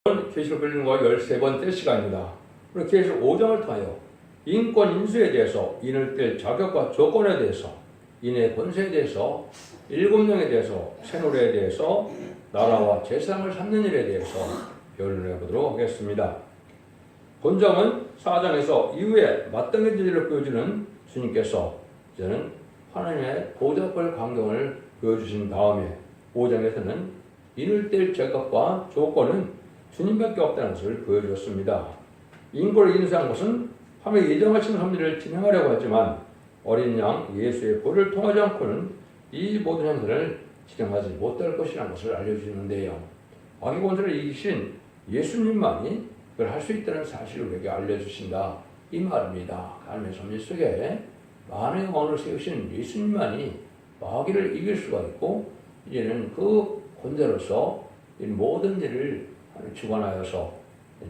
계시록 빌리는과 13번째 시간입니다. 오늘 계시록 5장을 통하여 인권 인수에 대해서, 인을 뗄 자격과 조건에 대해서, 인의 권세에 대해서, 일곱령에 대해서, 새노래에 대해서, 나라와 제사장을 삼는 일에 대해서 변론해 보도록 하겠습니다. 본장은 4장에서 이후에 마땅해질 일을 보여주는 주님께서 이제는 하나님의 보좌권 광경을 보여주신 다음에 5장에서는 인을 뗄 자격과 조건은 주님밖에 없다는 것을 보여주었습니다. 인권을 인수한 것은 하나님의 예정하신 섭리를 진행하려고 하지만 어린 양 예수의 보혈을 통하지 않고는 이 모든 행사를 진행하지 못할 것이라는 것을 알려주시는데요. 마귀 권세를 이기신 예수님만이 그걸 할 수 있다는 사실을 우리에게 알려주신다. 이 말입니다. 하나님의 섭리 속에 만왕의 왕을 세우신 예수님만이 마귀를 이길 수가 있고 이제는 그 권세로서 이 모든 일을 주관하여서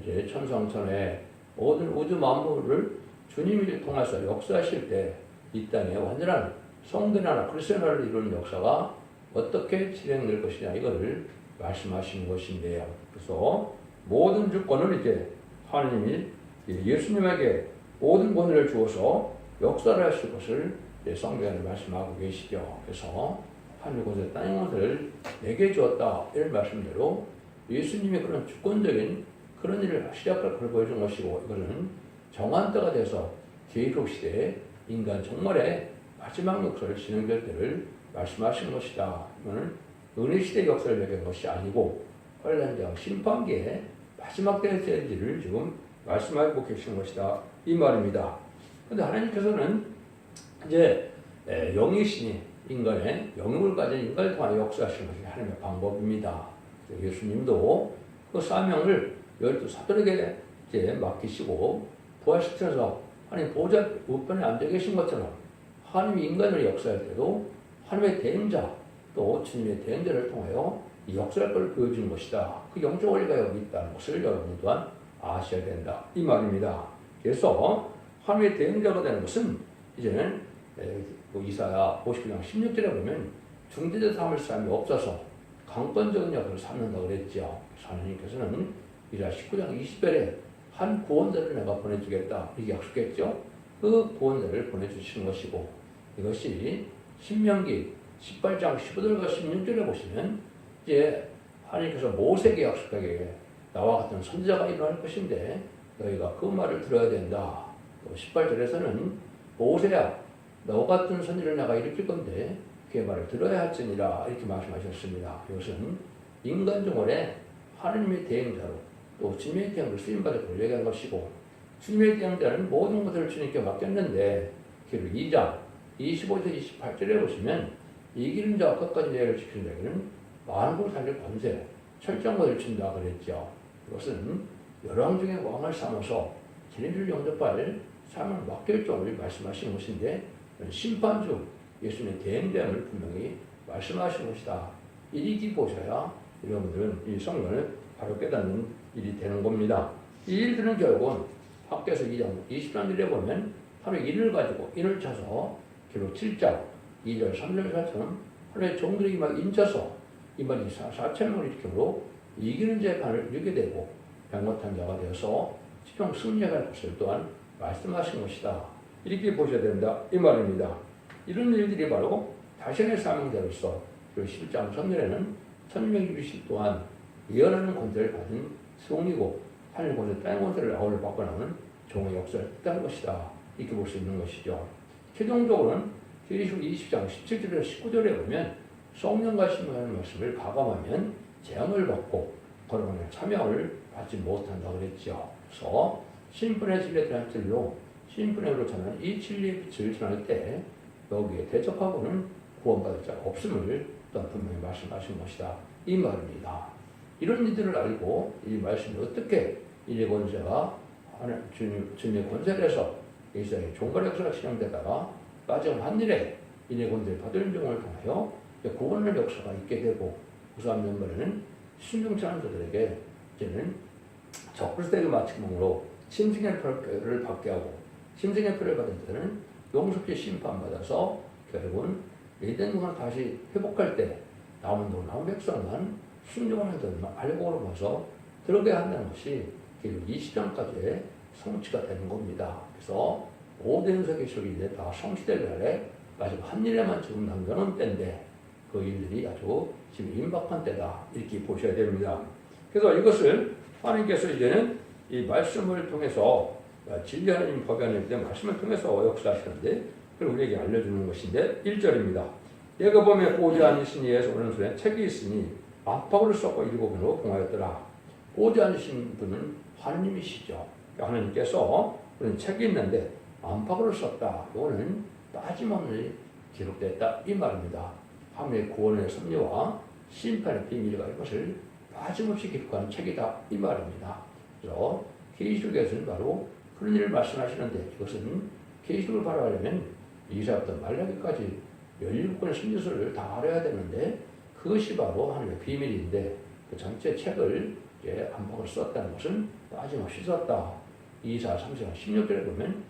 이제 천상천의 모든 우주 만물을 주님이 통해서 역사하실 때 이 땅에 완전한 성전 하나 그리스도 나라를 이루는 역사가 어떻게 진행될 것이냐 이거를 말씀하시는 것인데요. 그래서 모든 주권을 이제 하나님이 예수님에게 모든 권위를 주어서 역사를 하실 것을 성경에 말씀하고 계시죠. 그래서 하늘 곳에 땅의 것을 내게 주었다 이런 말씀대로 예수님의 그런 주권적인 그런 일을 시작할 걸 보여준 것이고 이거는 정한 때가 돼서 계시록 시대에 인간 종말의 마지막 역사를 진행될 때를 말씀하신 것이다. 이거는 은혜 시대 역사를 얘기한 것이 아니고 환란장 심판기의 마지막 때의 일을 지금 말씀하고 계시는 것이다. 이 말입니다. 그런데 하나님께서는 이제 영이시니 인간의 영을 가진 인간을 통하여 역사하시는 것이 하나님의 방법입니다. 예수님도 그 사명을 12사도에게 이제 맡기시고 부활시켜서 하나님 보좌 우편에 앉아 계신 것처럼 하나님이 인간을 역사할 때도 하나님의 대행자 또 주님의 대행자를 통하여 이 역사할 것을 보여주는 것이다. 그 영적 원리가 여기 있다는 것을 여러분 또한 아셔야 된다. 이 말입니다. 그래서 하나님의 대행자가 되는 것은 이제는 이사야 59장 16절에 보면 중재자 삼을 사람이 없어서 강권적인 역할을 삼는다고 그랬죠. 하나님께서는 이사야 19장 20절에 한 구원자를 내가 보내주겠다 이렇게 약속했죠. 그 구원자를 보내주시는 것이고 이것이 신명기 18장 15절과 16절에 보시면 이제 하나님께서 모세에게 약속하게 나와 같은 선지자가 일어날 것인데 너희가 그 말을 들어야 된다. 또 18절에서는 모세야 너 같은 선지를 내가 일으킬 건데 그의 말을 들어야 할지니라 이렇게 말씀하셨습니다. 이것은 인간 종원에 하나님의 대행자로 또 주님의 대행으로 쓰임받을 걸 얘기한 것이고 주님의 대행자는 모든 것을 주님께 맡겼는데 그리고 2장 25절 28절에 보시면 이기는 자와 끝까지 내를 지키는 자에게는 만국을 살릴 권세 철장권을 준다 그랬죠. 이것은 열왕 중에 왕을 삼아서 진리를 영접할 삶을 맡길 종을 말씀하시는 것인데 심판 중 예수님의 대행됨을 분명히 말씀하신 것이다. 이리 보셔야 여러분들은 이 성경을 바로 깨닫는 일이 되는 겁니다. 이 일들은 결국은 학교에서 2장 23절에 보면 하루 일을 가지고 인을 쳐서 기록 7장 2절 3절 4처럼 하루에 종들이 막 인쳐서 이만 4천명을 일으키므로 이기는 자의 판을 이루게 되고 백못한 자가 되어서 최종 승리할 것을 또한 말씀하신 것이다. 이렇게 보셔야 된다. 이 말입니다. 이런 일들이 바로 자신의 사명자로서 그리고 11장 전절에는 1620 또한 예언하는 권세를 가진 성이고 하늘 권세, 땅 권세를 아울러 받고 나오는 종의 역사를 뜻하는 것이다. 이렇게 볼 수 있는 것이죠. 최종적으로는 계시록 20장 17절에서 19절에 보면 성령과 신명하는 말씀을 가감하면 재앙을 받고 걸어가는 참여를 받지 못한다고 그랬죠. 그래서 신분의 진리에 대한 진리로 신분으로 전하는 이 진리의 빛을 전할 때 여기에 대적하고는 구원받을 자가 없음을 또한 분명히 말씀하신 것이다. 이 말입니다. 이런 이들을 알고 이 말씀이 어떻게 인의 권세가 주님의 권세를 해서 이 세상에 종말 역사가 진행되다가 마지막 한 일에 인의 권세를 받은 종을 통하여 구원의 역사가 있게 되고 우수한 면면에는 순종하는 자들에게 이제는 적그리스도에게 마침으로 심승의 표를 받게 하고 심승의 표를 받은 자는 용섭지 심판받아서 결국은 예전 동안 다시 회복할 때 남은 백성만 순종하는 자들만 알고 넘어서 그러게 한다는 것이 결국 이 시점까지의 성취가 되는 겁니다. 그래서 모든 세계적인 일에 다 성취될 날에 마지막 한 일에만 지금 남겨놓은 때인데 그 일들이 아주 지금 임박한 때다 이렇게 보셔야 됩니다. 그래서 이것을 하나님께서 이제는 이 말씀을 통해서 진리 하나님 법이 하나님 때 말씀을 통해서 역사하시는데 그걸 우리에게 알려주는 것인데 1절입니다. 얘가 보면 보지 않으신 이에서 오는 손에 책이 있으니 안팎으로 썼고 일곱으로 봉하였더라. 보지 않으신 분은 하나님이시죠. 하나님께서 그런 책이 있는데 안팎으로 썼다. 이거는 빠짐없이 기록됐다 이 말입니다. 하나님의 구원의 섭리와 심판의 비밀과 이것을 빠짐없이 기록한 책이다 이 말입니다. 그래서 계시록에서는 바로 그런 일을 말씀하시는데 이것은 계시록을 바로 하려면 이사부터 말라기까지 17권의 선지서를 다 알아야 되는데 그것이 바로 하나님의 비밀인데 그 전체 책을 이제 안팎으로 썼다는 것은 빠짐없이 썼다. 이사 3시간 16절에 보면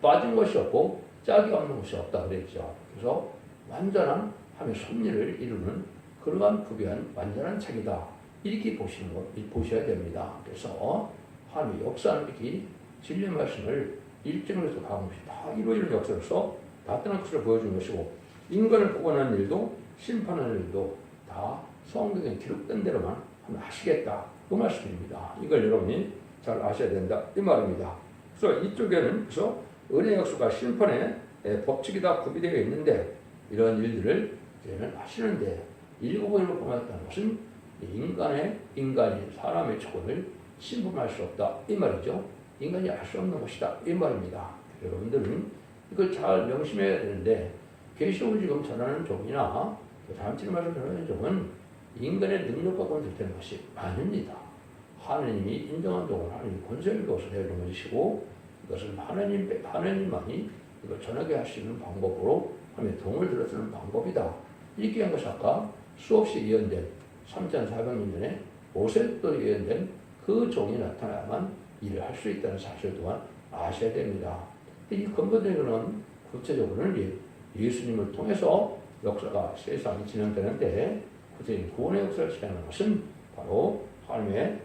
빠진 것이 없고 짝이 없는 것이 없다 그랬죠. 그래서 완전한 하나님의 섭리를 이루는 그러한 구비한 완전한 책이다. 이렇게 보셔야 됩니다. 그래서 하나님의 역사는 이렇게 진리의 말씀을 일정에서 가감없이 다 이루어지는 역사로서 나타난 것을 보여주는 것이고 인간을 구원하는 일도 심판하는 일도 다 성경에 기록된 대로만 하시겠다. 그 말씀입니다. 이걸 여러분이 잘 아셔야 된다. 이 말입니다. 그래서 이쪽에는 그래서 은혜 역사가 심판의 법칙이 다 구비되어 있는데 이런 일들을 이제는 하시는데 일곱번으로 봉하였다는 것은 인간이 사람의 조건을 신분할 수 없다. 이 말이죠. 인간이 알 수 없는 것이다. 이 말입니다. 여러분들은 이걸 잘 명심해야 되는데 계시록을 지금 전하는 종이나 다음주에 말씀 전하는 종은 인간의 능력과 권세를 되는 것이 아닙니다. 하나님이 인정한 종은 하나님이 권세를 두어서 되는 것이고 이것은 하나님만이 이걸 전하게 할 수 있는 방법으로 하나님의 동을 들어주는 방법이다. 이렇게 한 것이 아까 수없이 예언된 3,400년 전에 모세도 예언된 그 종이 나타나야만 일을 할 수 있다는 사실 또한 아셔야 됩니다. 이 근본적으로는 구체적으로는 예수님을 통해서 역사가 세상이 진행되는데 구체적인 구원의 역사를 진행하는 것은 바로 하나님의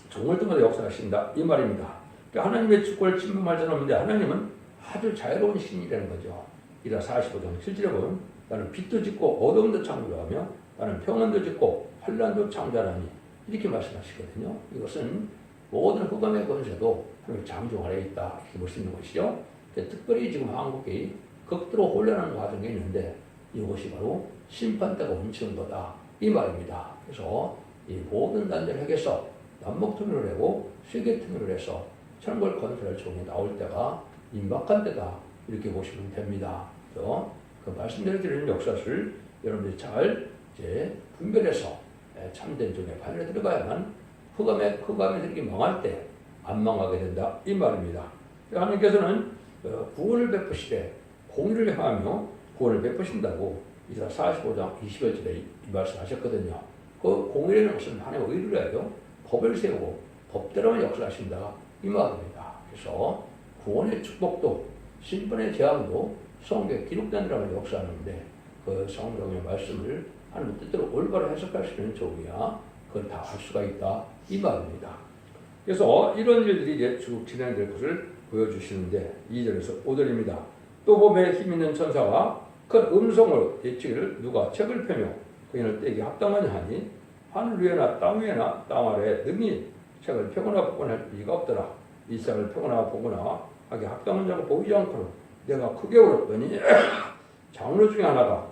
종을 통해서 역사하신다 이 말입니다. 그러니까 하나님의 주권을 침범할 자는 없는데 하나님은 아주 자유로운 신이라는 거죠. 이라 45장 7절에 보면 나는 빛도 짓고 어둠도 창조하며 나는 평안도 짓고 환난도 창조하나니 이렇게 말씀하시거든요. 이것은 모든 흑암의 권세도 하나님의 창조 아래에 있다 이렇게 볼 수 있는 것이죠. 특별히 지금 한국이 극도로 혼란한 과정에 있는데 이것이 바로 심판 때가 훔치는 거다 이 말입니다. 그래서 이 모든 난제를 해결해서 남북통일을 하고 세계통일을 해서 천국을 건설할 종이 나올 때가 임박한 때다 이렇게 보시면 됩니다. 그래서 그 말씀드리는 역사를 여러분들이 잘 이제 분별해서 참된 종의 판에 들어가야만 흑암에 이렇게 망할 때 안 망하게 된다 이 말입니다. 하나님께서는 구원을 베푸시되 공의를 행하며 구원을 베푸신다고 이사 45장 20절에 이 말씀하셨거든요. 그 공의라는 것은 하나님의 의를 해요. 법을 세우고 법대로만 역사하신다 이 말입니다. 그래서 구원의 축복도 심판의 재앙도 성경에 기록된 대로만 역사하는데 그 성경의 말씀을 하나님 뜻대로 올바로 해석할 수 있는 종이야 그걸 다 할 수가 있다 이 말입니다. 그래서 이런 일들이 이제 쭉 진행될 것을 보여주시는데 2절에서 5절입니다. 또 보배 힘 있는 천사가 큰 음성으로 예치기를 누가 책을 펴며 그인을 떼기 합당하냐 하니 하늘 위에나 땅 위에나 땅 아래에 능히 책을 펴거나 보거나 할 리가 없더라. 이 책을 펴거나 보거나 하기 합당한 자가 보이지 않고는 내가 크게 울었더니 장로 중에 하나가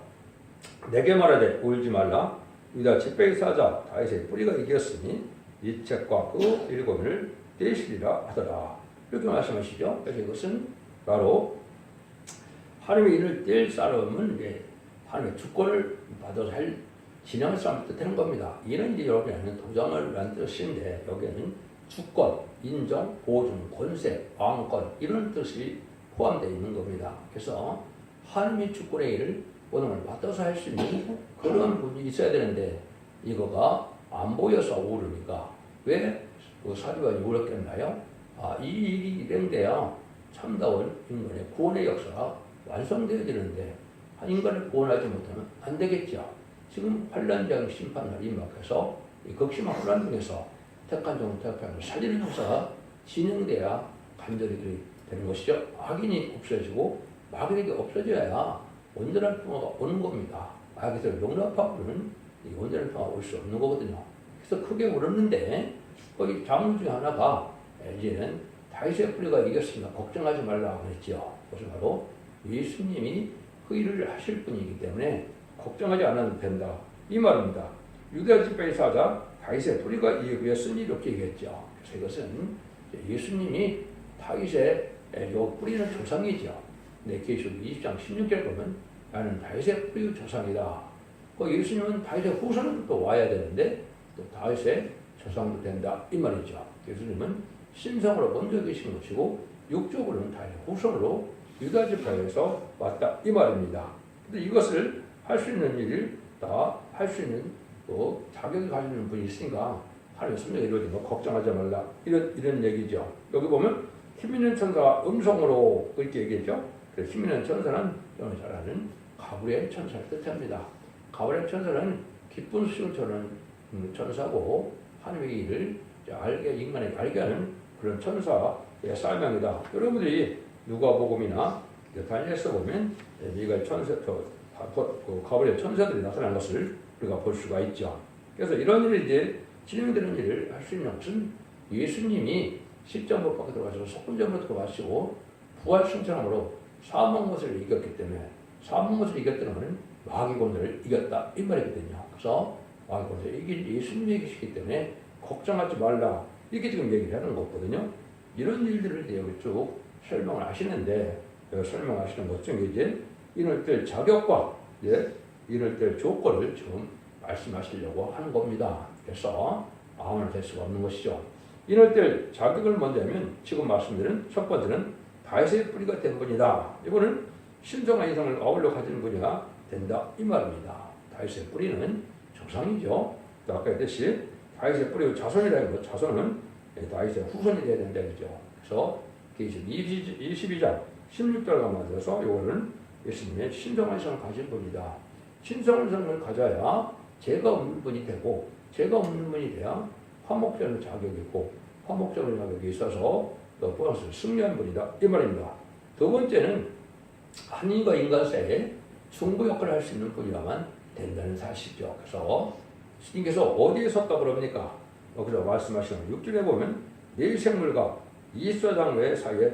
내게 말하되 울지 말라. 유다 zet백의 사자 다윗의 뿌리가 이겼으니 이 책과 그 일곱을 떼시리라 하더라. 이렇게 말씀하시죠. 그래서 이것은 바로 하나님의 일을 뗄 사람은 이제 하나님의 주권을 받아서 진행할 사람을 뜻하는 겁니다. 이런 일이 여기에는 도장을 란 뜻인데 여기에는 주권, 인정, 보증, 권세, 왕권 이런 뜻이 포함되어 있는 겁니다. 그래서 하나님의 주권의 일을 원함을 받아서 할 수 있는 그런 분이 있어야 되는데 이거가 안 보여서 울으니까 왜 그 사리반이 울었겠나요? 이 일이 일행돼야 참다운 인간의 구원의 역사가 완성되어지는데 인간을 구원하지 못하면 안 되겠죠. 지금 환란장 심판날이 임박해서 이 극심한 혼란 중에서 택한 종, 택한 살리는 역사가 진행돼야 간절히 되는 것이죠. 악인이 없어지고 마귀에게 없어져야 온전한 평화가 오는 겁니다. 악에서 용납하고는 이 온전한 평화가 올 수 없는 거거든요. 그래서 크게 울었는데 거기 장로 중에 하나가 이제는 다윗의 뿌리가 이겼습니다. 걱정하지 말라고 했죠. 그것은 바로 예수님이 그 일을 하실 분이기 때문에 걱정하지 않아도 된다. 이 말입니다. 유다 지파의 사자 다윗의 뿌리가 이겼으니 이렇게 얘기했죠. 그래서 이것은 예수님이 다윗의 요 뿌리는 조상이죠. 네, 계시록 20장 16절 보면 나는 다윗의 뿌리 조상이다. 그 예수님은 다윗의 후손은 또 와야 되는데 또 다윗의 조상도 된다. 이 말이죠. 예수님은 신성으로 먼저 계신 것이고 육적으로는 다윗의 후손으로 유다 지파에서 왔다. 이 말입니다. 근데 이것을 할 수 있는 일을 다 할 수 있는 또 자격이 가지는 분이 있으니까 하나님의 섭리가 이루어진 거 걱정하지 말라. 이런 얘기죠. 여기 보면 힘 있는 천사가 음성으로 그렇게 얘기했죠. 그래서 힘 있는 천사는 여러분 잘 아는 가브리엘 천사를 뜻합니다. 가브리엘 천사는 기쁜 수식을 저는 천사고 하나님의 일을 인간에게 알게 하는 그런 천사의 사명이다. 여러분들이 누가복음이나 다니엘서 보면 미가엘 천사, 가브리엘 천사들이 나타난 것을 우리가 볼 수가 있죠. 그래서 이런 일이 이제 진행되는 일을 할 수 있는 것은 예수님이 십자가 밖에 들어가시고 속군점으로 들어가시고 부활 승천함으로 사망 것을 이겼기 때문에 사망 것을 이겼다는 것은 마귀 권세를 이겼다 이 말이거든요. 그래서 마귀 권세를 이길 예수님이 계시기 때문에 걱정하지 말라 이렇게 지금 얘기를 하는 거거든요. 이런 일들을 여기 쭉 설명을 하시는데 설명하시는 것 중에 이제 이럴 때 자격과 이럴 때 조건을 지금 말씀하시려고 하는 겁니다. 그래서 아무나 될 수가 없는 것이죠. 이럴 때 자격을 먼저 하면 지금 말씀드린 첫 번째는 다윗의 뿌리가 된 분이다. 이거는 신성한 이성을 어울려 가지는 분이가 된다 이 말입니다. 다윗의 뿌리는 조상이죠. 또 아까 했듯이 다윗의 뿌리의 자손이라는 것, 자손은 다윗의 후손이 되어야 된다 그죠. 그래서 계시록 22장 16절과 맞아서 이거는 예수님의 신성한 이성을 가진 분이다. 신성한 이성을 가져야 죄가 없는 분이 되고 죄가 없는 분이 돼야 화목제는 자격이 있고 화목제는 자격이 있어서 또 보너스를 승리한 분이다 이 말입니다. 두 번째는 하나님과 인간 사이에 중보 역할을 할 수 있는 분이라만 된다는 사실이죠. 그래서 주님께서 어디에 섰다 그럽니까? 그래서 말씀하시는 6절에 보면 네 생물과 24장 외 사이에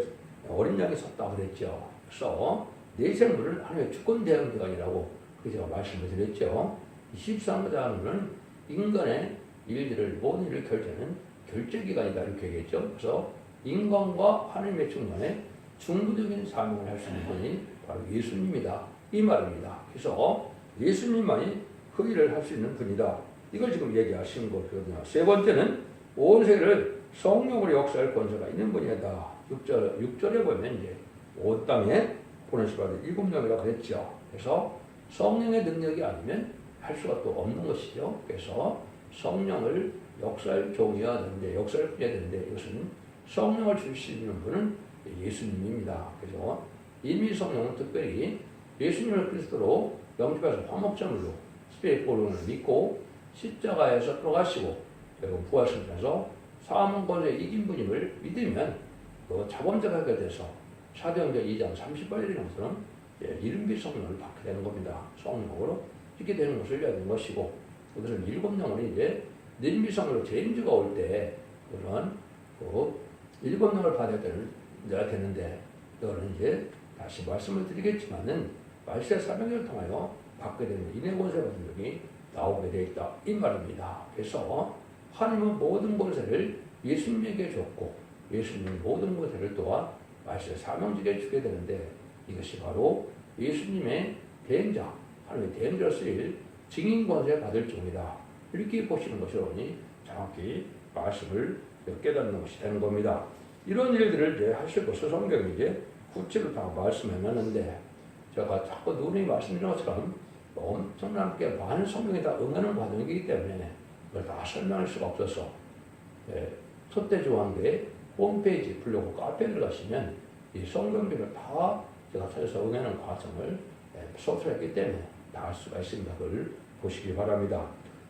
어린 양이 섰다 그랬죠. 그래서 네 생물은 하나님의 주권 대응 기관이라고 제가 말씀을 드렸죠. 23장은 인간의 일들을 모든 일을 결정하는 결정기관이다 이렇게 얘기했죠. 그래서 인간과 하나님의 중간에 중부적인 사명을 할 수 있는 분이 바로 예수님이다 이 말입니다. 그래서 예수님만이 그 일을 할 수 있는 분이다. 이걸 지금 얘기하시는 거거든요. 세 번째는 온 세계를 성령으로 역사할 권세가 있는 분이다. 6절에 보면 이제 온 땅에 보내시 받은 7명이라고 그랬죠. 그래서 성령의 능력이 아니면 할 수가 또 없는 것이죠. 그래서 성령을 역사할 종이어야 되는데 역사를 뿌려야 되는데 이것은 성령을 줄 수 있는 분은 예수님입니다. 그래서 이미 성령은 특별히 예수님을 그리스도로 영접해서 화목제물로 스피릿 보름을 믿고 십자가에서 들어가시고 그리고 부활승천해서 사망 권세에 이긴 분임을 믿으면 그 자범자가 돼서 사도행전 2장 38절인 것처럼 이른비 성령을 받게 되는 겁니다. 성령으로 이렇게 되는 것을 해야 되는 것이고 그것은 7명은 이제 이른비 성령으로 제임즈가 올 때 그런 그 7명을 받아야 되는데 너는 이제 다시 말씀을 드리겠지만은 말세 사명을 통하여 받게 되는 인의 권세 받은 적이 나오게 되어 있다 이 말입니다. 그래서 하나님은 모든 권세를 예수님에게 줬고 예수님은 모든 권세를 또한 말세 사명직에 주게 되는데 이것이 바로 예수님의 대행자 하나님의 대행자로 쓰일 증인 권세 받을 종이다 이렇게 보시는 것이오니 정확히 말씀을 깨닫는 것이 되는 겁니다. 이런 일들을 이제 하실 것을 성경이 이제 구체로 다 말씀해 놨는데 제가 자꾸 누누이 말씀드린 것처럼 엄청나게 많은 성경이 다 응하는 과정이기 때문에 그걸 다 설명할 수가 없어서 촛대조항교회 홈페이지 블로그 카페에 들어가시면 이 성경들을 다 제가 찾아서 응하는 과정을 소설했기 때문에 다 할 수가 있습니다. 그걸 보시기 바랍니다.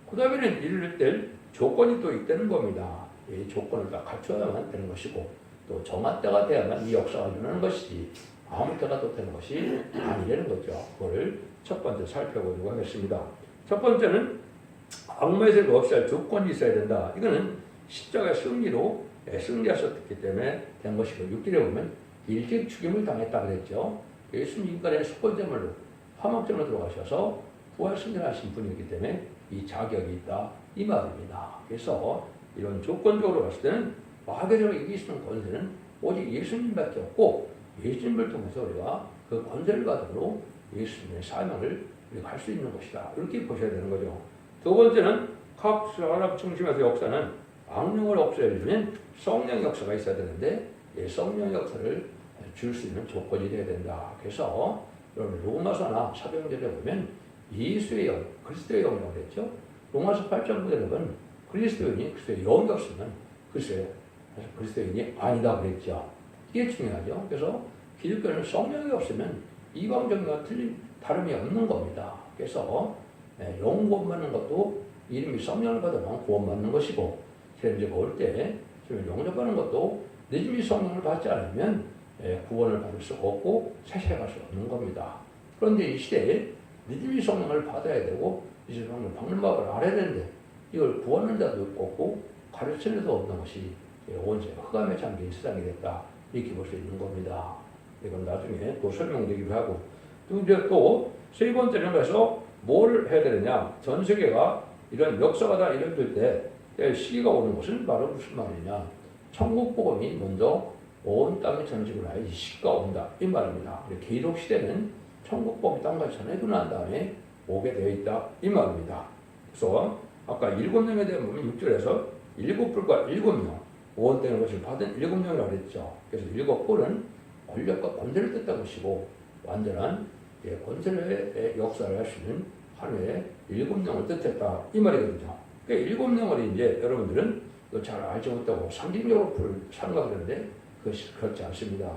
그 다음에는 이를 뗄 조건이 또 있다는 겁니다. 이 조건을 다 갖춰야만 되는 것이고 또 정한 때가 돼야만 이 역사가 일어나는 것이지 아무 때가 또 되는 것이 아니라는 거죠. 그걸 첫 번째 살펴보도록 하겠습니다. 첫 번째는 악마의 세력을 없애할 조건이 있어야 된다. 이거는 십자가의 승리로 승리하셨기 때문에 된 것이고 6절에 보면 일찍 죽임을 당했다 그랬죠. 예수님 인간의 첫 번째물로 화목제로 들어가셔서 부활 승리하신 분이기 때문에 이 자격이 있다 이 말입니다. 그래서 이런 조건적으로 봤을 때는 마귀를 이기시는 권세는 오직 예수님밖에 없고 예수님을 통해서 우리가 그 권세를 가지고 예수님의 사명을 우리가 할 수 있는 것이다. 이렇게 보셔야 되는 거죠. 두 번째는 각 사람 중심에서 역사는 악령을 없애려면 성령 역사가 있어야 되는데 성령 역사를 줄 수 있는 조건이 되어야 된다. 그래서 여러분 로마서나 사도행전에 보면 예수의 영, 그리스도의 영이라고 그랬죠. 로마서 8장 9절에 보면 그리스도인이 그리스도의 영이 없으면 그리스도인이 아니다 그랬죠. 이게 중요하죠. 그래서 기독교는 성령이 없으면 이방적인과 틀린 다름이 없는 겁니다. 그래서 영 구원받는 것도 이름이 성령을 받으면 구원받는 것이고 현재가 올 때 영접하는 것도 늦음이 성령을 받지 않으면 구원을 받을 수 없고 세세갈 수 없는 겁니다. 그런데 이 시대에 늦음이 성령을 받아야 되고 이제 성령 받는 법을 알아야 되는데 이걸 구하는 자도 없고 가르치는 자도 없는 것이 온세 흑암에 잠긴 세상이 됐다 이렇게 볼 수 있는 겁니다. 이건 나중에 또 설명되기도 하고 또 세 번째는 그래서 뭘 해야 되느냐 전 세계가 이런 역사가 다 이뤄질 때 시기가 오는 것은 바로 무슨 말이냐 천국 복음이 먼저 온 땅에 전직을 하여 이 시기가 온다 이 말입니다. 계속 시대는 천국 복음이 땅까지 전해고 난 다음에 오게 되어 있다 이 말입니다. 그래서 아까 7명에 대한 보면 6절에서 7뿔과 7명 오원되는 것을 받은 7명이라고 그랬죠. 그래서 7뿔은 권력과 권세를 뜻한 것이고 완전한 권세의 역사를 할 수 있는 하루에 7명을 뜻했다 이 말이거든요. 그러니까 7명을 이제 여러분들은 잘 알지 못하고 상징적으로 생각하는데 그것이 그렇지 않습니다.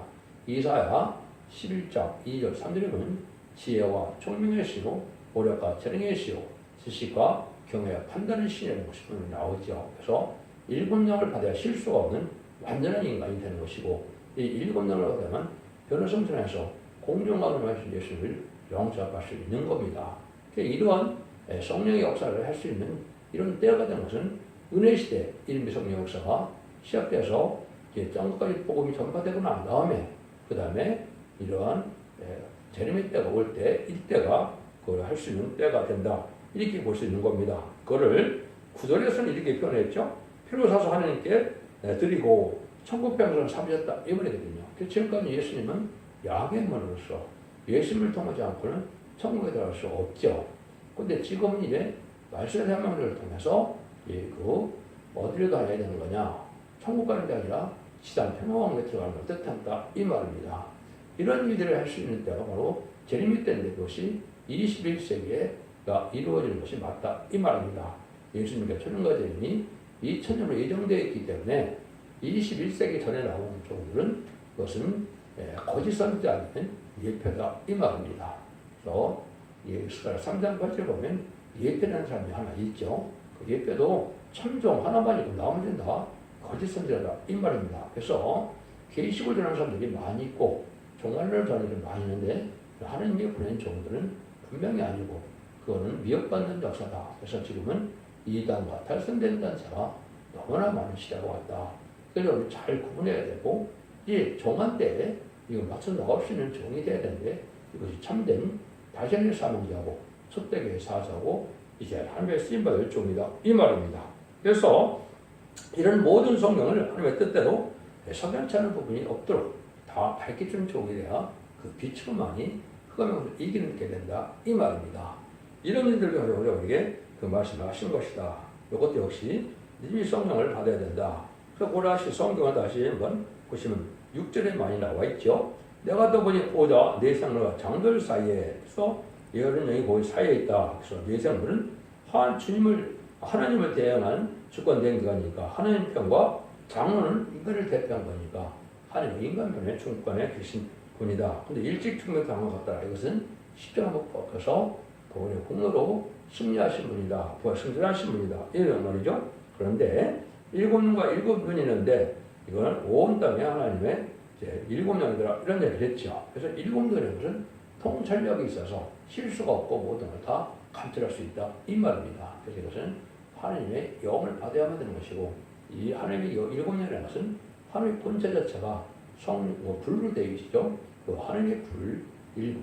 이사야 11장 2절 3절에 보면 지혜와 총명의 시로 오력과 재능의 시로 지식과 경외와 판단의 신이라는 것이 나오죠. 그래서 7명을 받아야 실수가 없는 완전한 인간이 되는 것이고 이 7명을 받으면 변호성전에서 공정하게 하신 예수를 영접할 수 있는 겁니다. 이러한 성령의 역사를 할 수 있는 이런 때가 된 것은 은혜시대 이른비 성령 역사가 시작돼서 땅끝까지 복음이 전파되고 난 다음에 그 다음에 이러한 재림의 때가 올 때 이때가 그걸 할 수 있는 때가 된다 이렇게 볼 수 있는 겁니다. 그거를 구절에서는 이렇게 표현했죠. 피로 사서 하나님께 드리고 천국 백성을 삼으셨다 이 말이거든요. 지금까지 예수님은 야훼문으로서 예수님을 통하지 않고는 천국에 들어갈 수 없죠. 근데 지금은 이제 말씀의 사명을 통해서 어디로 가야 되는 거냐 천국 가는 게 아니라 지상 평화왕국에 들어가는 걸 뜻한다 이 말입니다. 이런 일들을 할 수 있는 때가 바로 재림의 때인데 그것이 21세기에 이루어지는 것이 맞다 이 말입니다. 예수님께서 천년과 재림이 2000년으로 예정되어 있기 때문에 21세기 전에 나오는 종들은 그것은 거짓 선지자는 예표다 이 말입니다. 그래서 스가랴 3장 8절 보면 예표라는 사람이 하나 있죠. 그 예표도 참종 하나만이고 나머지는 다 거짓 선지자다 이 말입니다. 그래서 계시를 전하는 사람들이 많이 있고 종말론을 전하는 사람들이 많이 있는데 하나님이 보낸 종들은 분명히 아니고 그거는 미혹받는 역사다. 그래서 지금은 이단과 탈선된 단체가 너무나 많은 시대가 왔다. 그래서 잘 구분해야 되고 이 종한 때에 이거 맞춰 나올 수 있는 종이 돼야 되는데 이것이 참된 다시는 사명자고 첫대교의 사자고 이제 하나님의 쓰임받을 종이다 이 말입니다. 그래서 이런 모든 성경을 하나님의 뜻대로 석연치 않은 부분이 없도록 다 밝혀주는 종이 돼야 그 빛으로만이 흑암을 이기는 게 된다 이 말입니다. 이런 일들을 우리에게 그 말씀을 하신 것이다. 이것도 역시 믿음의 성령을 받아야 된다. 그래서 고라시 성경을 다시 한번 보시면 6절에 많이 나와 있죠. 내가 또 보니 보자 네 생물과 장들 사이에서 여러 영이 거기 사이에 있다. 그래서 네 생물은 하나님을 대항한 주권된 기관이니까 하나님 편과 장로는 인간을 대표한 거니까 하나님은 인간 편에 중권에 계신 분이다. 근데 일찍 충격당한 것 같더라. 이것은 십자가 못 박혀서 그분의 공로로 승리하신 분이다. 부활 승천하신 분이다. 이런 말이죠. 그런데 일곱 눈과 일곱 눈이 있는데 이거는 온 땅에 하나님의 이제 일곱 영이더라 이런 얘기를 했죠. 그래서 일곱 눈의 것은 통찰력이 있어서 실수가 없고 모든 걸 다 감찰할 수 있다 이 말입니다. 그래서 이것은 하나님의 영을 받아야만 되는 것이고 이 하나님의 일곱 영이라는 것은 하나님의 본체 자체가 불로 되어 계시죠. 그 하나님의 불을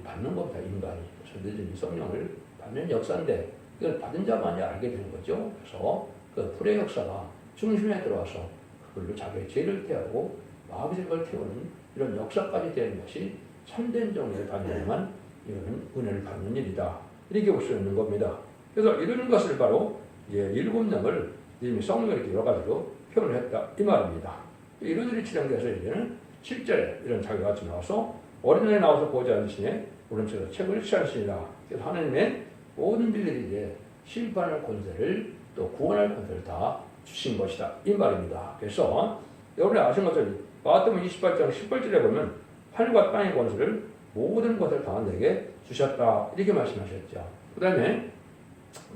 받는 겁니다. 인간이. 그래서 늦은 성령을 받는 역사인데 이걸 받은 자만이 알게 되는 거죠. 그래서 그 불의 역사가 중심에 들어와서 그걸로 자기의 죄를 태우고 마귀의 생각을 태우는 이런 역사까지 되는 것이 참된 정의를 받으려면 이거는 은혜를 받는 일이다. 이렇게 볼 수 있는 겁니다. 그래서 이런 것을 바로 이제 일곱 영을 이미 성령을 이렇게 여러 가지로 표현을 했다 이 말입니다. 이런들이 칠행돼서 이제는 7절에 이런 자기가 같이 나와서 어린아이 나와서 보지 않으시네 오른쪽에서 책을 취하시니라. 그래서 하나님의 모든 일들이 이제 심판할 권세를 또 구원할 권세를 다 주신 것이다 이 말입니다. 그래서 여러분이 아시는 것처럼 마태복음 28장 18절에 보면 하늘과 땅의 권세를 모든 것을 다 내게 주셨다 이렇게 말씀하셨죠. 그 다음에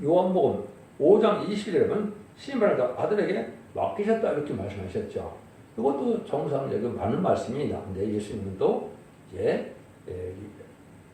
요한복음 5장 20절에 보면 심판을 아들에게 맡기셨다 이렇게 말씀하셨죠. 이것도 정상 맞는 말씀입니다. 근데 예수님은 또 이제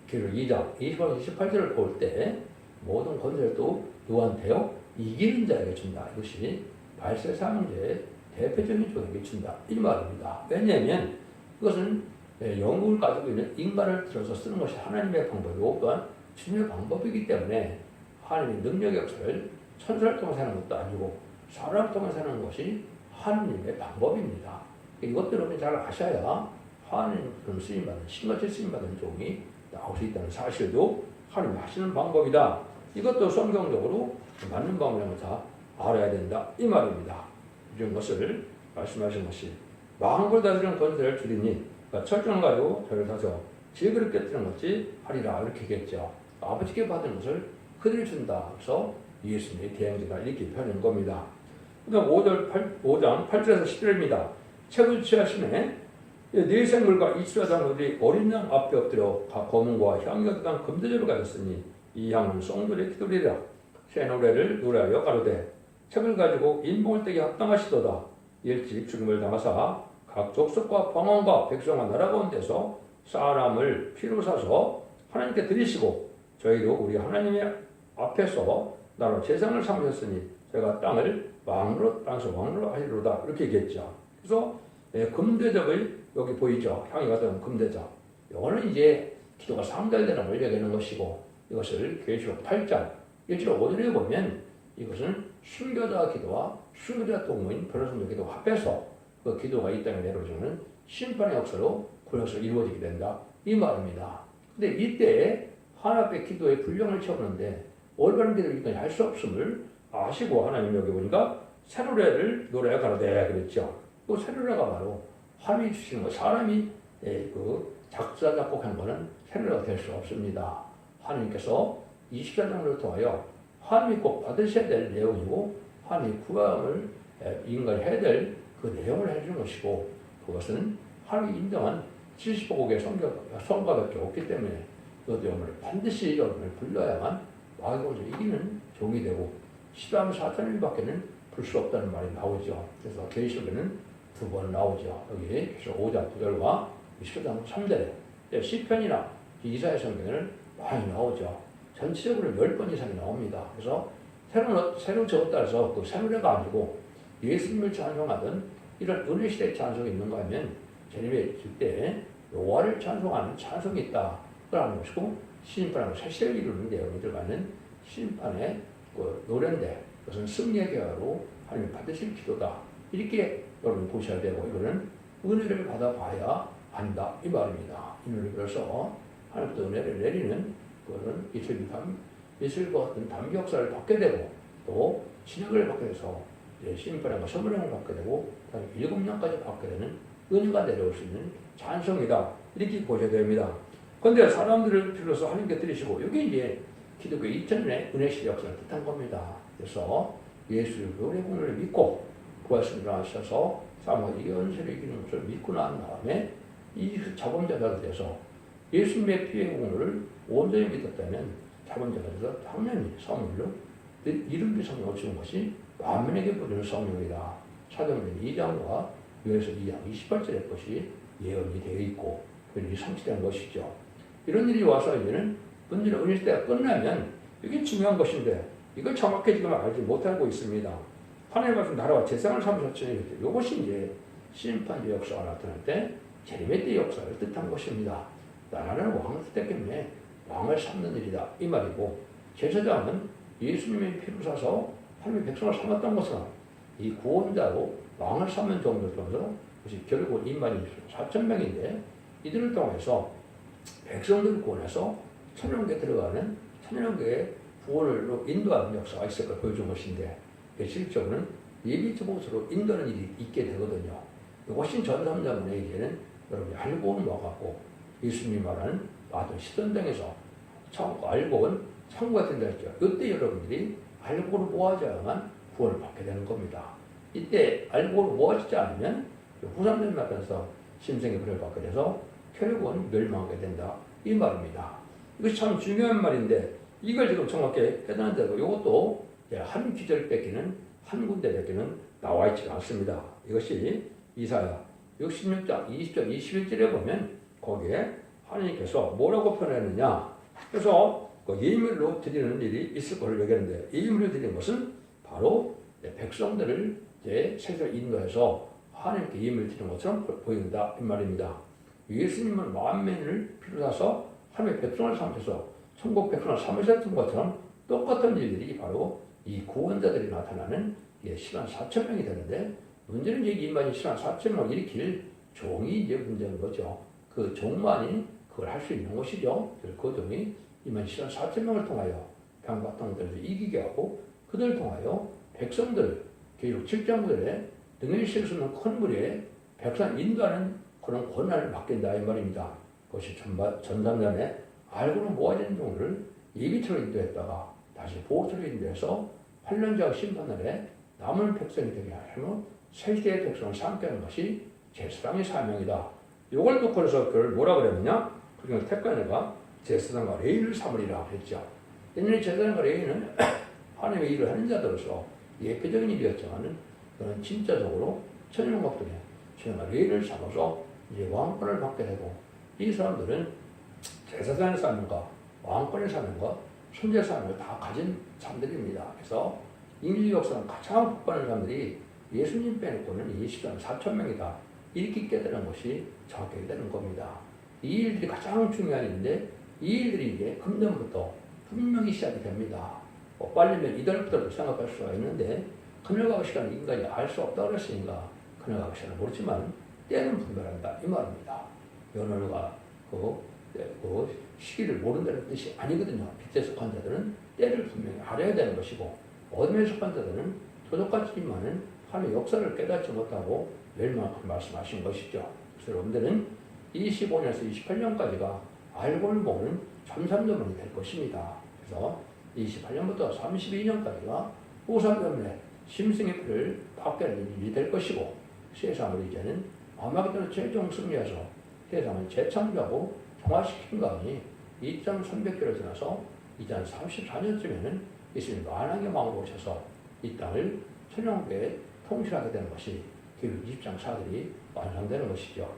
기록 2장 28절을 볼 때 모든 권세를 또 누구한테요? 이기는 자에게 준다. 이것이 발세사 문제의 대표적인 조항에 준다. 이 말입니다. 왜냐하면 이것은 영국을 가지고 있는 인간을 들어서 쓰는 것이 하나님의 방법이고 또한 주님의 방법이기 때문에 하나님의 능력의 역사를 천사를 통해서 하는 것도 아니고 사람을 통해서 하는 것이 하나님의 방법입니다. 이것들을 여러분이 잘 아셔야 하나님 그런 쓰임받는 신같이 쓰임받는 종이 나올 수 있다는 사실도 하나님이 하시는 방법이다. 이것도 성경적으로 맞는 방법이라는 다 알아야 된다 이 말입니다. 이런 것을 말씀하신 것이 만국을 다스리는 권세를 주리니 그러니까 철저한 가지고 저를 다서 지혜를 깨뜨리는 것이 하리라 이렇게 얘기했죠. 아버지께 받은 것을 그들이 준다. 그래서 예수님의 대행자다 이렇게 표현한 겁니다. 그 다음 5장 8절에서 10절입니다. 책을 취하시네 네 생물과 이스라엘들이 어린 양 앞에 엎드려 검은과 향기가 득한 금대접을 가졌으니 이 향은 성도의 기도리라. 새 노래를 노래하여 가로되 책을 가지고 인봉을 떼기 합당하시도다. 일찍 죽음을 당하사 각 족속과 방언과 백성과 나라 가운데서 사람을 피로 사서 하나님께 드리시고 저희도 우리 하나님의 앞에서 나로 제상을 삼으셨으니 저희가 땅에서 왕으로 하리로다 이렇게 얘기했죠. 그래서 금대접의 여기 보이죠. 향이 같은 금대접. 이거는 이제 기도가 상달되는 걸 얘기하는 것이고 이것을 계시록 8장 1절 5절에 보면 이것은 순교자 기도와 순교자 동무인 변호사의 기도 합해서 그 기도가 이 땅에 내려오는 심판의 역사로 그 역사가 이루어지게 된다 이 말입니다. 근데 이때 하나님의 기도의 분량을 채우는데 올바른 기도를 이까지 할 수 없음을 아시고 하나님 여기 보니까 새 노래를 노래해 가로되 그랬죠. 그 새 노래가 바로 하나님이 주시는 거 사람이 그 작사 작곡한 거는 새 노래가 될 수 없습니다. 하나님께서 24장을 통하여 하나님이 꼭 받으셔야 될 내용이고 하나님이 구함을 인간이 해야 될 그 내용을 해주는 것이고 그것은 하나님이 인정한 70보국의 성가밖에 없기 때문에 그 내용을 반드시 여러분을 불러야만 마귀를 이기는 종이 되고 시도하면 사탄일밖에는 불 수 없다는 말이 나오죠. 그래서 계시록에는 2번 나오죠. 여기 계시록 5장 9절과 20장 3절에 시편이나 이사야 성경에는 많이 나오죠. 전체적으로 10번 이상이 나옵니다. 그래서 새로 적었다 해서 그 새 노래가 아니고 예수님을 찬송하던 이런 은혜 시대의 찬송이 있는가 하면 제님의 있을 때 여호와를 찬송하는 찬송이 있다. 그러는 것이고 심판하고 세세를 이루는 내용이 들어가는 심판의 그 노래인데 그것은 승리의 계화로 하나님 받으실 기도다. 이렇게 여러분 보셔야 되고 이거는 은혜를 받아봐야 한다. 이 말입니다. 은혜를 그래서 하나님부터 은혜를 내리는 그거는 이슬과 같은 단기 역사를 받게 되고 또 진역을 받게 돼서 심판과 선물행을 받게 되고 7년까지 받게 되는 은혜가 내려올 수 있는 찬송이다. 이렇게 보셔야 됩니다. 그런데 사람들을 필요해서 하나님께 드리시고 이게 이제 기독교 2000년의 은혜 시대 역사를 뜻한 겁니다. 그래서 예수의 은혜 공로를 믿고 구하심을 일어나셔서 사망의 연세를 이기는 것을 믿고 난 다음에 이 자범자가 돼서 예수님의 피의 공로를 온전히 믿었다면 자범자가 돼서 당연히 성령으로 이름이 성령을 주는 것이 만민에게 부르는 성령이다. 사도행전 2장과 요에서 2장 28절의 것이 예언이 되어 있고 그들이 성취된 것이죠. 이런 일이 와서 이제는 문제는 은혜 시대가 끝나면 이게 중요한 것인데 이걸 정확히 지금 알지 못하고 있습니다. 하나님의 말씀 나라와 재상을 삼으셨으니 이것이 이제 심판의 역사가 나타날 때 재림의 때 역사를 뜻한 것입니다. 나라는 왕을 때문에 왕을 삼는 일이다 이 말이고 제사장은 예수님의 피를 사서 하나님의 백성을 삼았던 것은 이 구원자로 왕을 삼는 정도로서 그것이 결국 인만이 4,000명인데 이들을 통해서 백성들을 구원해서 천년교에 들어가는 천년교의 구원으로 인도하는 역사가 있을 걸 보여준 것인데 실질적으로는 예비적으로 인도하는 일이 있게 되거든요. 이것이 전삼자문에 이제는 여러분이 알고는 와갖고 예수님이 말하는 마도 시선당에서 알고는 참고가 된다 했죠. 이때 여러분들이 알고를 모아져야만 구원을 받게 되는 겁니다. 이때 알고를 모아지지 않으면 후삼자에 나타나서 심생의 불을 받게 돼서 결국은 멸망하게 된다 이 말입니다. 이것이 참 중요한 말인데 이걸 지금 정확히 해당한다고 이것도 한 기절 뺏기는 한 군데 뺏기는 나와 있지 않습니다. 이것이 이사야 66장 20절 21절에 보면 거기에 하나님께서 뭐라고 표현했느냐. 그래서 그 예물로 드리는 일이 있을 것을 얘기하는데 예물로 드리는 것은 바로 백성들을 세상을 인도해서 하나님께 예물을 드리는 것처럼 보인다 이 말입니다. 예수님은 만민을 필요해서 하나님의 백성을 삼으셔서 천국 백성을 삼으셨던 것처럼 똑같은 일들이 바로 이 구원자들이 나타나는 10만 4천 명이 되는데 문제는 이제 이만희 10만 4천 명을 일으킬 종이 이제 문제인 거죠. 그 종만이 그걸 할 수 있는 것이죠. 그 종이 이만희 10만 4천 명을 통하여 강박당들을 이기게 하고 그들을 통하여 백성들 계속 7장들의 능력이 실수 있는 큰 무리에 백성 인도하는 그런 권한을 맡긴다 이 말입니다. 그것이 전담전에 알고는 모아진 종을 예비처로 인도했다가 다시 보호처로 인도해서 8년작 심판날에 남은 백성이 되게 하시면 세계의 백성을 삼게 하는 것이 제사장의 사명이다. 이걸 놓고 해서 그걸 뭐라 그랬느냐? 그중에 택관회가 제사장과 레위를 삼으리라 했죠. 옛날에 제사장과 레위는 하나님의 일을 하는 자들로서 예표적인 일이었지만은 그는 진짜적으로 천연왕국들이 천연과 레위를 삼아서 이제 왕권을 받게 되고 이 사람들은 제사장의 사명과 왕권의 사명과 순죄의 사명을 다 가진 사람들입니다. 그래서 인류 역사는 가장 국가는 사람들이 예수님 빼놓고는 20만 4천 명이다. 이렇게 있게 되는 것이 정확하게 되는 겁니다. 이 일들이 가장 중요한 일인데 이 일들이 이제 금년부터 분명히 시작이 됩니다. 빨리면 이달부터 생각할 수가 있는데 그늘가고 시간을 인간이 알 수 없다고 그랬으니까 그늘가고 시간을 모르지만 때는 분별한다 이 말입니다. 연어가 그 시기를 모른다는 뜻이 아니거든요. 빛에 속한 자들은 때를 분명히 알아야 되는 것이고 어둠에 속한 자들은 도적같지만은 하나님의 역사를 깨닫지 못하고 멸망을 말씀하신 것이죠. 그래서 여러분들은 25년에서 28년까지가 알고를 모르는 참삼전문이 될 것입니다. 그래서 28년부터 32년까지가 후삼전문의 심승의 피를 받게 하는 일이 될 것이고 세상을 이제는 아마겟돈의 최종 승리해서 세상을 재창조하고 정화시킨 가운이 2,300km 지나서 2034년쯤에는 예수님이 만왕의 왕으로 오셔서 이 땅을 천년교회에 통치하게 되는 것이 계율 20장 4들이 완성되는 것이죠.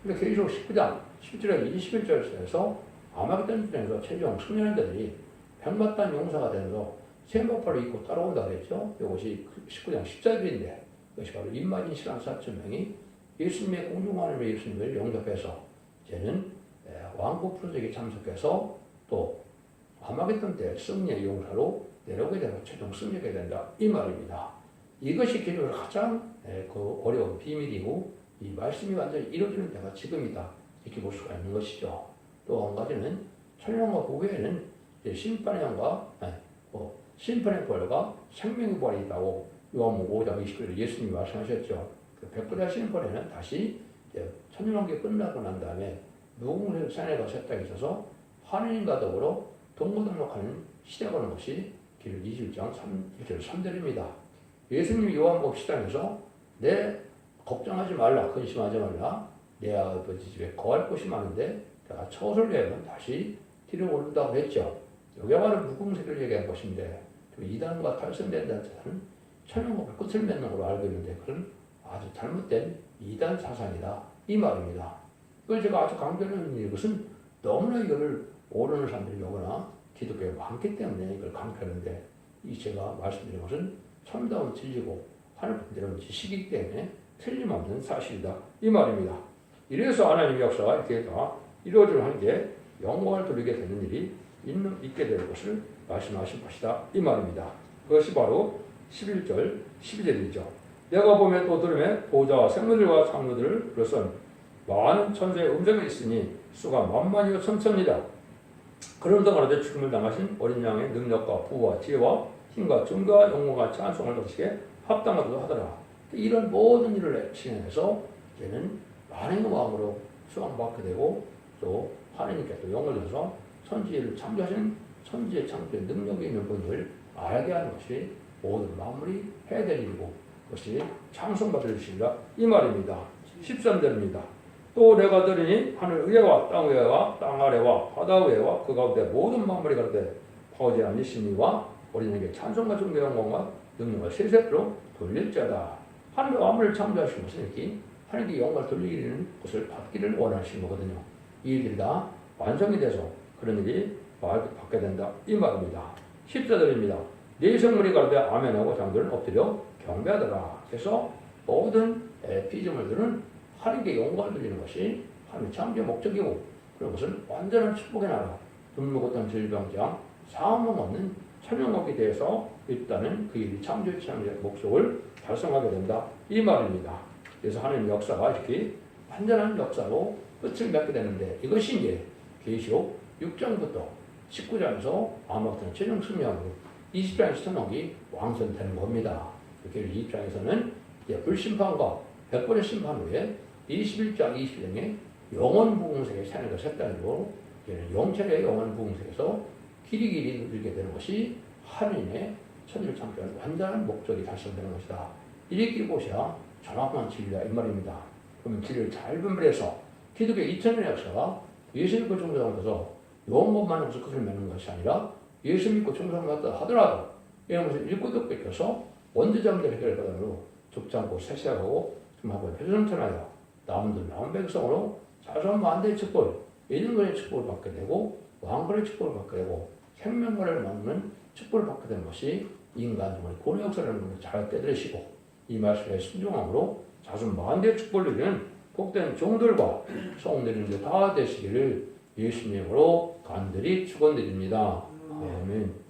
근데 계율 19장 10절에 21절에서 아마겟돈 전에서 최종 승리하는 자들이 백마탄 용사가 되면서 세마포를 입고 따라온다 그랬죠. 이것이 19장 14절인데 이것이 바로 2만 2만 4천 명이 예수님의 공중하나님의 예수님을 영접해서 이제는 왕국 프로젝트에 참석해서 또 아마겟돈 때 승리의 용사로 내려오게 되고 최종 승리하게 된다 이 말입니다. 이것이 기독교의 가장 그 어려운 비밀이고 이 말씀이 완전히 이루어지는 때가 지금이다 이렇게 볼 수가 있는 것이죠. 또 한 가지는 천년과 후에는 심판의 영과 심판의 부활과 생명의 부활이 있다고 요한복음 5장 20절에 예수님이 말씀하셨죠. 그 백부자 심판에는 다시 천년왕국이 끝나고 난 다음에 무궁의 산에 가서 새 땅에 있어서 하느님과 더불어 동거동락하는 시대가 오는 것이 기록 21장 1절 3절입니다. 예수님이 요한복음 10장에서 내 걱정하지 말라 근심하지 말라 내 아버지 집에 거할 곳이 많은데 내가 처소를 내면 다시 뒤로 오른다고 했죠. 여기가 바로 무궁세를 얘기한 것인데 이단과 탈선된 자는 천연국의 끝을 맺는 걸로 알고 있는데 그건 아주 잘못된 이단 사상이다 이 말입니다. 그걸 제가 아주 강조하는 이것은 너무나 이거를 모르는 사람들이 오거나 기독교에 많기 때문에 이걸 강조하는데 이 제가 말씀드린 것은 참다운 진리고 하늘 분들은 지식이기 때문에 틀림없는 사실이다 이 말입니다. 이래서 하나님의 역사가 이렇게 다 이루어지는 게 영광을 돌리게 되는 일이 있게 될 것을 말씀하신 것이다 이 말입니다. 그것이 바로 11절 12절이죠. 내가 보면 또 들으며 보좌와 생물들과 창조들을 불러선 많은 천사의 음성이 있으니 수가 만만이요 천천이다. 그런데 가로되 죽음을 당하신 어린 양의 능력과 부와 지혜와 힘과 존귀와 영광과 찬송을 거시기에 합당하다고 하더라. 이런 모든 일을 진행해서 이제는 만행의 마음으로 수강받게 되고 또 하나님께 또 영을 줘서 천지를 창조하신 천지의 창조의 능력이 있는 분을 알게 하는 것이 모든 마무리 해야 될 일이고 그것이 찬송받을 일이라 이 말입니다. 13절입니다. 또 내가 들으니 하늘 위에와 땅 아래와 바다 위에와 그 가운데 모든 만물이 가로되 파오지한 이시니와 어린에게 찬송과 존귀 영광과 능력을 세세토록 돌릴자다. 하늘 만물을 창조하신 것은 이렇게 하나님께 영광을 돌리는 것을 받기를 원하시는 거거든요. 이 일들이 다 완성이 돼서 그런 일이 받게 된다 이 말입니다. 14절입니다. 네 성물이 가로되 아멘하고 장들은 엎드려 경배하더라. 그래서 모든 피조물들은 하나님께 영광을 돌리는 것이 하나님의 창조의 목적이고 그런 것은 완전한 축복의 나라 눈물고통 질병장 사망 없는 천연국에 대해서 일단은 그 일이 창조의 목적을 달성하게 된다 이 말입니다. 그래서 하나님의 역사가 이렇게 완전한 역사로 끝을 맺게 되는데 이것이 이제 계시록 6장부터 19장에서 아마부터 최종 승리하고 20장에서 천국이 완성되는 겁니다. 이렇게 20장에서는 불심판과 100번의 심판 후에 21장, 22장에 영원 부흥세계 사는 것 단위로 영체의 영원 부흥세계에서 길이 누리게 되는 것이 하나님의 천지를 창조하는 완전한 목적이 달성되는 것이다. 이렇게 보셔야 정확한 진리다 이 말입니다. 그러면 진리를 잘 분별해서 기독교의 2000년의 역사가 예수 믿고 충성하면서 영원만 하면서 끝을 맺는 것이 아니라 예수 믿고 충성하다 하더라도 이런 것을 읽고 듣고 익혀서 원죄자분들 해결을 받으므로 죽지 않고 세세하고 하고 회전천하여 남은 백성으로 자손 만대의 축복, 예전권의 축복을 받게 되고 왕권의 축복을 받게 되고 생명권을 얻는 축복을 받게 되는 것이 인간의 고뇌 역사라는 것을 잘 떼들으시고 이 말씀에 순종함으로 자손 만대의 축복을 누리는 복된 종들과 성들인들 다 되시기를 예수님으로 간절히 축원드립니다. 아멘.